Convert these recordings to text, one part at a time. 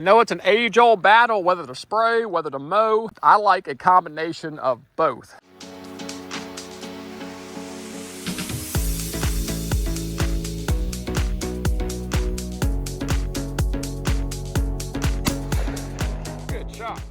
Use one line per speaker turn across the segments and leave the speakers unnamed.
I know it's an age-old battle whether to spray, whether to mow. I like a combination of both. Good shot.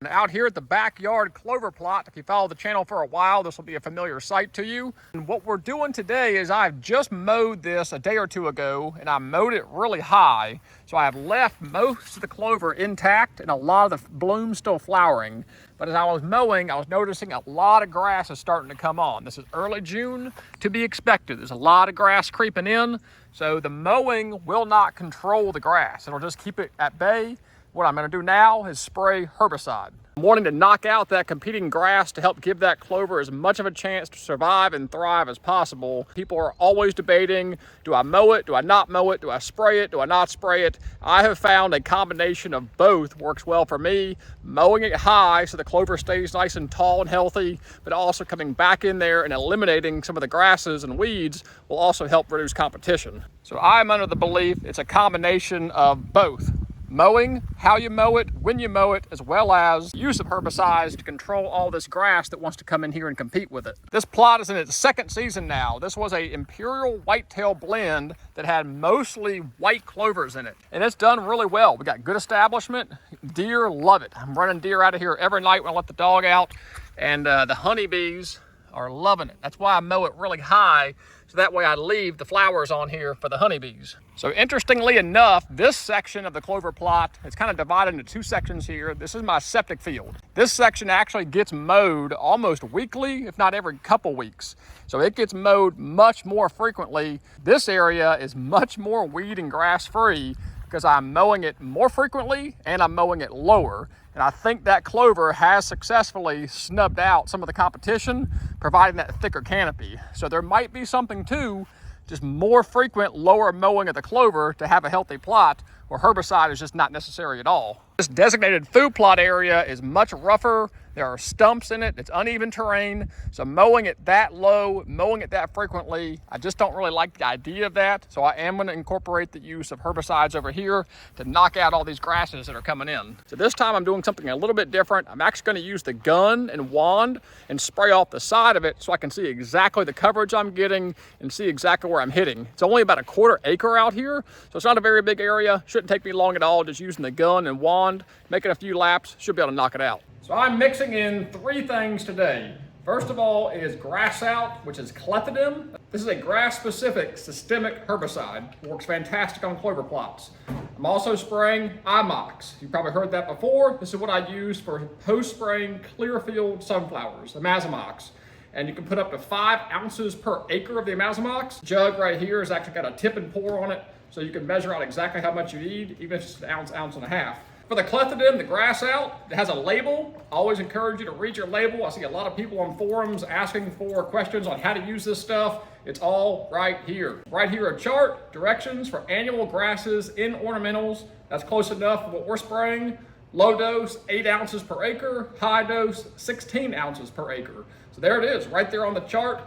Out here at the backyard clover plot, if you follow the channel for a while, this will be a familiar sight to you. And what we're doing today is I've just mowed this a day or two ago, and I mowed it really high. So I have left most of the clover intact and a lot of the blooms still flowering. But as I was mowing, I was noticing a lot of grass is starting to come on. This is early June, to be expected. There's a lot of grass creeping in. So the mowing will not control the grass. It'll just keep it at bay. What I'm going to do now is spray herbicide. I'm wanting to knock out that competing grass to help give that clover as much of a chance to survive and thrive as possible. People are always debating, do I mow it? Do I not mow it? Do I spray it? Do I not spray it? I have found a combination of both works well for me. Mowing it high so the clover stays nice and tall and healthy, but also coming back in there and eliminating some of the grasses and weeds will also help reduce competition. So I'm under the belief it's a combination of both. Mowing, how you mow it, when you mow it, as well as use of herbicides to control all this grass that wants to come in here and compete with it. This plot is in its second season now. This was a Imperial Whitetail blend that had mostly white clovers in it. And it's done really well. We got good establishment. Deer love it. I'm running deer out of here every night when I let the dog out. And the honeybees are loving it. That's why I mow it really high, so that way I leave the flowers on here for the honeybees. So interestingly enough, this section of the clover plot, it's kind of divided into two sections here. This is my septic field. This section actually gets mowed almost weekly, if not every couple weeks. So it gets mowed much more frequently. This area is much more weed and grass free because I'm mowing it more frequently and I'm mowing it lower. And I think that clover has successfully snubbed out some of the competition, providing that thicker canopy. So there might be something to just more frequent lower mowing of the clover to have a healthy plot, where herbicide is just not necessary at all. This designated food plot area is much rougher. There are stumps in it. It's uneven terrain. So mowing it that low, mowing it that frequently, I just don't really like the idea of that. So I am going to incorporate the use of herbicides over here to knock out all these grasses that are coming in. So this time I'm doing something a little bit different. I'm actually going to use the gun and wand and spray off the side of it so I can see exactly the coverage I'm getting and see exactly where I'm hitting. It's only about a 1/4 acre out here, so it's not a very big area. Shouldn't take me long at all, just using the gun and wand, making a few laps, should be able to knock it out. So I'm mixing in 3 things today. First of all is Grass Out, which is clethodim. This is a grass-specific systemic herbicide. It works fantastic on clover plots. I'm also spraying Imox. You've probably heard that before. This is what I use for post-spraying Clearfield sunflowers, the Amazamox. And you can put up to 5 ounces per acre of the Amazamox. Jug right here has actually got a tip and pour on it, so you can measure out exactly how much you need, even if it's an ounce, ounce and a half. For the clethodim, the Grass Out, it has a label. I always encourage you to read your label. I see a lot of people on forums asking for questions on how to use this stuff. It's all right here. Right here, a chart, directions for annual grasses in ornamentals. That's close enough for what we're spraying. Low dose, 8 ounces per acre. High dose, 16 ounces per acre. So there it is, right there on the chart,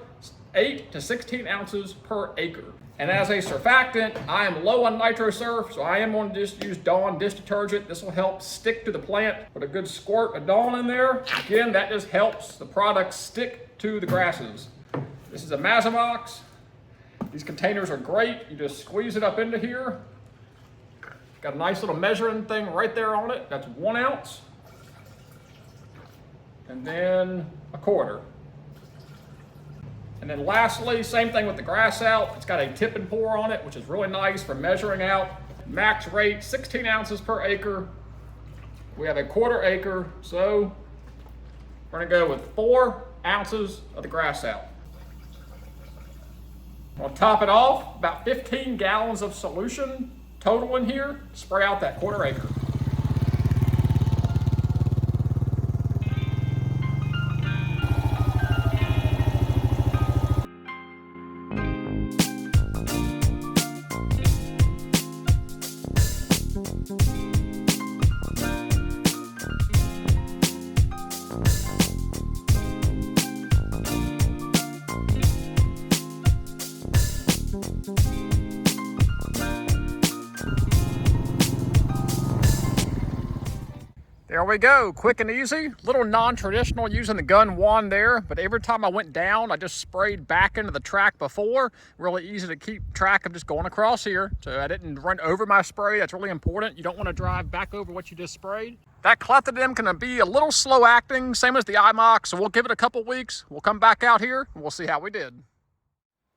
8 to 16 ounces per acre. And as a surfactant, I am low on NitroSurf, so I am going to just use Dawn dish detergent. This will help stick to the plant. Put a good squirt of Dawn in there. Again, that just helps the product stick to the grasses. This is a Amazamox. These containers are great. You just squeeze it up into here. Got a nice little measuring thing right there on it. That's 1 ounce. And then a 1/4. And then lastly, same thing with the Grass Out. It's got a tip and pour on it, which is really nice for measuring out. Max rate, 16 ounces per acre. We have a 1/4 acre, so we're gonna go with 4 ounces of the Grass Out. I'll top it off, about 15 gallons of solution total in here. Spray out that 1/4 acre. There we go, quick and easy. Little non-traditional using the gun wand there, but every time I went down, I just sprayed back into the track before. Really easy to keep track of just going across here. So I didn't run over my spray. That's really important. You don't want to drive back over what you just sprayed. That clethodim can be a little slow acting, same as the IMOX, so we'll give it a couple weeks. We'll come back out here and we'll see how we did.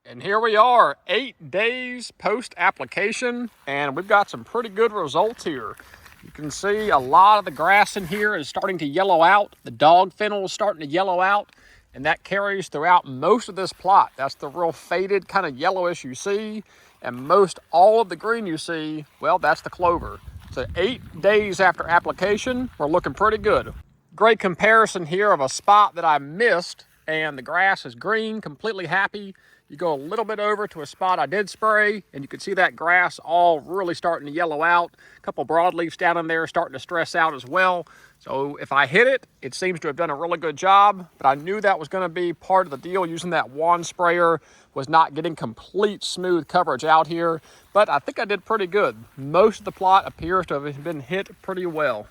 And here we are, 8 days post-application, and we've got some pretty good results here. You can see a lot of the grass in here is starting to yellow out. The dog fennel is starting to yellow out, and that carries throughout most of this plot. That's the real faded kind of yellowish you see, and most all of the green you see, well, that's the clover. So 8 days after application, we're looking pretty good. Great comparison here of a spot that I missed, and the grass is green, completely happy. You go a little bit over to a spot I did spray, and you can see that grass all really starting to yellow out. A couple broadleafs down in there starting to stress out as well. So if I hit it, it seems to have done a really good job, but I knew that was going to be part of the deal. Using that wand sprayer was not getting complete smooth coverage out here, but I think I did pretty good. Most of the plot appears to have been hit pretty well.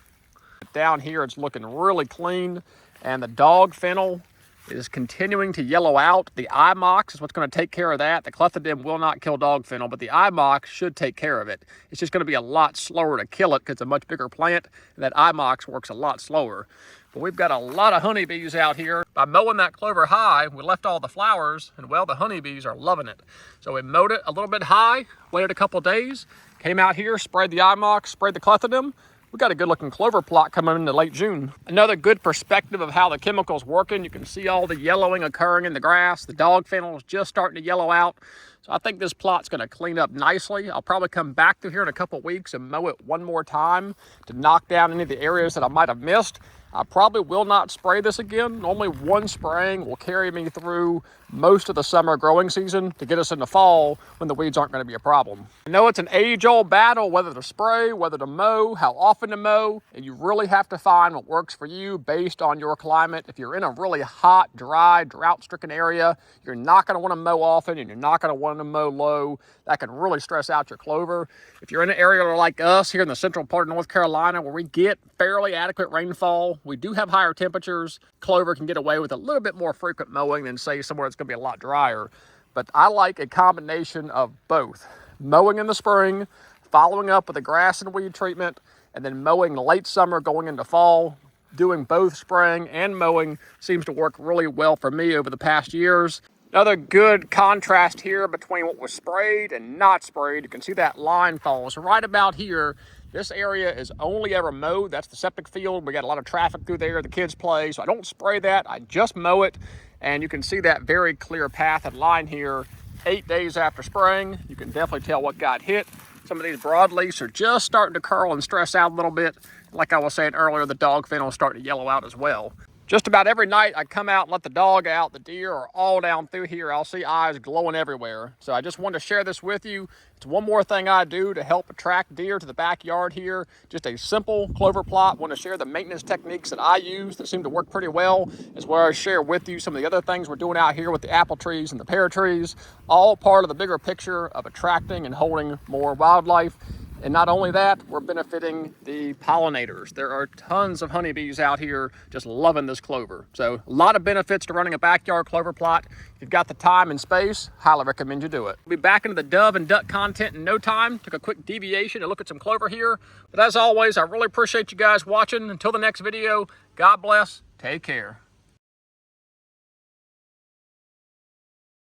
Down here, it's looking really clean, and the dog fennel is continuing to yellow out. The IMOX is what's going to take care of that. The clethodim will not kill dog fennel, but the IMOX should take care of it. It's just going to be a lot slower to kill it because it's a much bigger plant, and that IMOX works a lot slower. But we've got a lot of honeybees out here. By mowing that clover high, we left all the flowers, and well, the honeybees are loving it. So we mowed it a little bit high, waited a couple days, came out here, sprayed the IMOX, sprayed the clethodim. We got a good looking clover plot coming into late June. Another good perspective of how the chemical's working. You can see all the yellowing occurring in the grass. The dog fennel is just starting to yellow out. So I think this plot's gonna clean up nicely. I'll probably come back through here in a couple weeks and mow it one more time to knock down any of the areas that I might have missed. I probably will not spray this again. Only one spraying will carry me through most of the summer growing season to get us into fall when the weeds aren't going to be a problem. I know it's an age-old battle whether to spray, whether to mow, how often to mow, and you really have to find what works for you based on your climate. If you're in a really hot, dry, drought-stricken area, you're not going to want to mow often and you're not going to want to mow low. That can really stress out your clover. If you're in an area like us here in the central part of North Carolina where we get fairly adequate rainfall, we do have higher temperatures, clover can get away with a little bit more frequent mowing than say somewhere that's going to be a lot drier. But I like a combination of both. Mowing in the spring, following up with a grass and weed treatment, and then mowing late summer going into fall. Doing both spraying and mowing seems to work really well for me over the past years. Another good contrast here between what was sprayed and not sprayed. You can see that line falls right about here. This area is only ever mowed. That's the septic field. We got a lot of traffic through there. The kids play, so I don't spray that. I just mow it, and you can see that very clear path and line here. 8 days after spraying, you can definitely tell what got hit. Some of these broadleafs are just starting to curl and stress out a little bit. Like I was saying earlier, the dog fennel is starting to yellow out as well. Just about every night I come out and let the dog out, the deer are all down through here. I'll see eyes glowing everywhere. So I just wanted to share this with you. It's one more thing I do to help attract deer to the backyard here. Just a simple clover plot. Want to share the maintenance techniques that I use that seem to work pretty well, as well as share with you some of the other things we're doing out here with the apple trees and the pear trees. All part of the bigger picture of attracting and holding more wildlife. And not only that, we're benefiting the pollinators. There are tons of honeybees out here just loving this clover. So a lot of benefits to running a backyard clover plot. If you've got the time and space, highly recommend you do it. We'll be back into the dove and duck content in no time. Took a quick deviation to look at some clover here. But as always, I really appreciate you guys watching. Until the next video, God bless, take care.